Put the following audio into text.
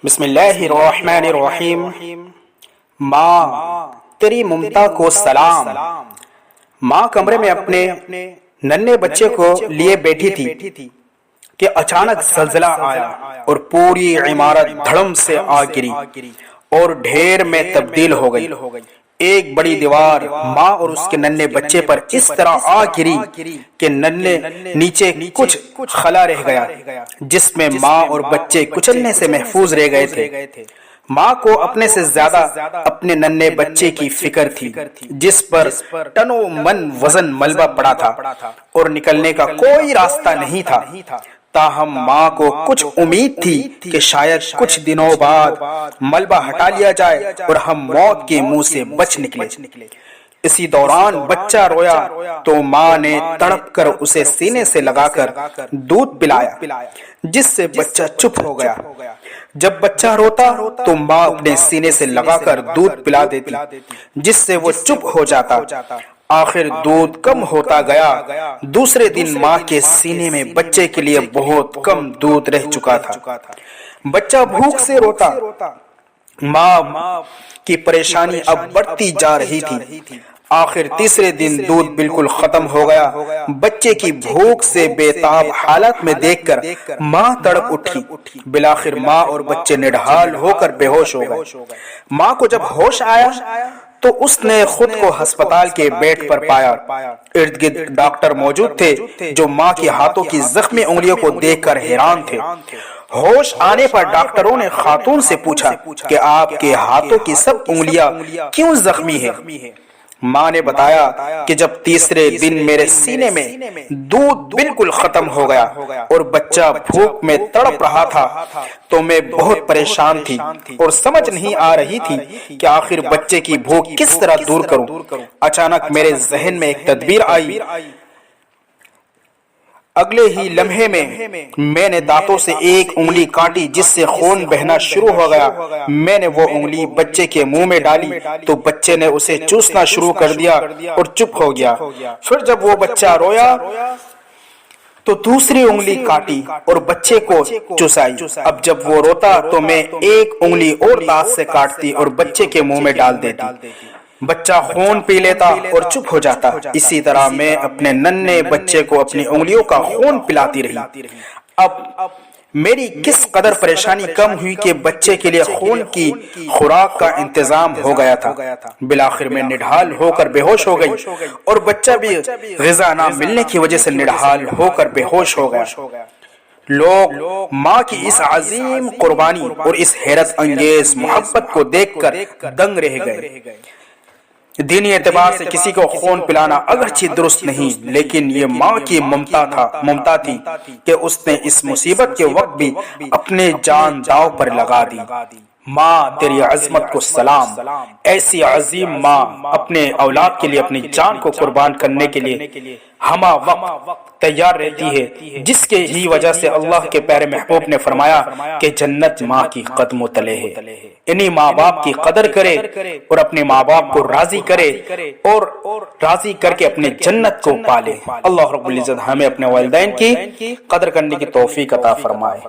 بسم اللہ الرحمن الرحیم۔ ماں تیری ممتا کو سلام۔ ماں کمرے میں اپنے ننھے بچے کو لیے بیٹھی تھی کہ اچانک زلزلہ آیا اور پوری عمارت دھڑم سے آ گری اور ڈھیر میں تبدیل ہو گئی۔ ایک بڑی دیوار ماں اور اس کے ننھے بچے پر اس طرح آ گری کہ ننھے نیچے کچھ خلا رہ گیا جس میں ماں اور بچے کچلنے سے محفوظ رہ گئے تھے۔ ماں کو اپنے سے زیادہ اپنے ننھے بچے کی فکر تھی جس پر ٹنوں من وزن ملبہ پڑا تھا اور نکلنے کا کوئی راستہ نہیں تھا۔ تاہم ماں کو کچھ امید تھی کہ شاید کچھ دنوں بعد ملبہ ہٹا لیا جائے اور ہم موت کے منہ سے بچ نکلے۔ اسی دوران بچہ رویا تو ماں نے تڑپ کر اسے سینے سے لگا کر دودھ پلایا جس سے بچہ چپ ہو گیا۔ جب بچہ روتا تو ماں اپنے سینے سے لگا کر دودھ پلا دیتی جس سے وہ چپ ہو جاتا۔ آخر دودھ کم ہوتا گیا۔ دوسرے دن ماں کے سینے میں بچے کے لیے بہت کم دودھ رہ چکا تھا۔ بچہ بھوک سے روتا۔ ماں کی پریشانی اب بڑھتی جا رہی تھی۔ آخر تیسرے دن دودھ بالکل ختم ہو گیا۔ بچے کی بھوک سے بے تاب حالت میں دیکھ کر ماں تڑپ اٹھی۔ بالآخر ماں اور بچے نڈھال ہو کر بے ہوش ہو گئے۔ ماں کو جب ہوش آیا تو اس نے خود کو ہسپتال کے بیڈ پر پایا۔ ارد گرد ڈاکٹر موجود تھے جو ماں کے ہاتھوں کی زخمی انگلیوں کو دیکھ کر حیران تھے۔ ہوش آنے پر ڈاکٹروں نے خاتون سے پوچھا کہ آپ کے ہاتھوں کی سب انگلیاں کیوں زخمی ہیں؟ ماں نے بتایا کہ جب تیسرے دن میرے سینے میں دودھ بالکل ختم ہو گیا اور بچہ بھوک میں تڑپ رہا تھا تو میں بہت پریشان تھی اور سمجھ نہیں آ رہی تھی کہ آخر بچے کی بھوک کس طرح دور کروں۔ اچانک میرے ذہن میں ایک تدبیر آئی۔ اگلے ہی لمحے میں نے دانتوں سے ایک انگلی کاٹی جس سے خون بہنا شروع ہو گیا۔ میں نے وہ انگلی بچے کے منہ میں ڈالی تو بچے نے اسے چوسنا شروع کر دیا اور چپ ہو گیا۔ پھر جب وہ بچہ رویا تو دوسری انگلی کاٹی اور بچے کو چوسائی۔ اب جب وہ روتا تو میں ایک انگلی اور دانت سے کاٹتی اور بچے کے منہ میں ڈال دیتی۔ بچہ خون پی لیتا اور چپ ہو جاتا۔ اسی طرح میں اپنے ننھے بچے کو اپنی انگلیوں کا خون پلاتی رہی۔ اب میری کس قدر پریشانی کم ہوئی کہ بچے کے لیے خون کی خوراک کا انتظام ہو گیا تھا۔ بالآخر میں نڈھال ہو کر بے ہوش ہو گئی اور بچہ بھی غذا نہ ملنے کی وجہ سے نڈھال ہو کر بے ہوش ہو گیا۔ لوگ ماں کی اس عظیم قربانی اور اس حیرت انگیز محبت کو دیکھ کر دنگ رہ گئے۔ دینی اعتبار سے کسی کو خون پلانا اگرچہ درست نہیں لیکن یہ ماں کی ممتا تھی کہ اس نے اس مصیبت کے وقت بھی اپنے جان داؤ پر لگا دی۔ ماں تیری عظمت کو سلام۔ ایسی عظیم ماں اپنے اولاد کے لیے اپنی جان کو قربان کرنے کے لیے ہمہ وقت تیار رہتی ہے، جس کے ہی وجہ سے اللہ کے پیارے محبوب نے فرمایا کہ جنت ماں کی قدموں تلے ہے۔ انہی ماں باپ کی قدر کرے اور اپنے ماں باپ کو راضی کرے اور راضی کر کے اپنے جنت کو پالے۔ اللہ رب العزت ہمیں اپنے والدین کی قدر کرنے کی توفیق عطا فرمائے۔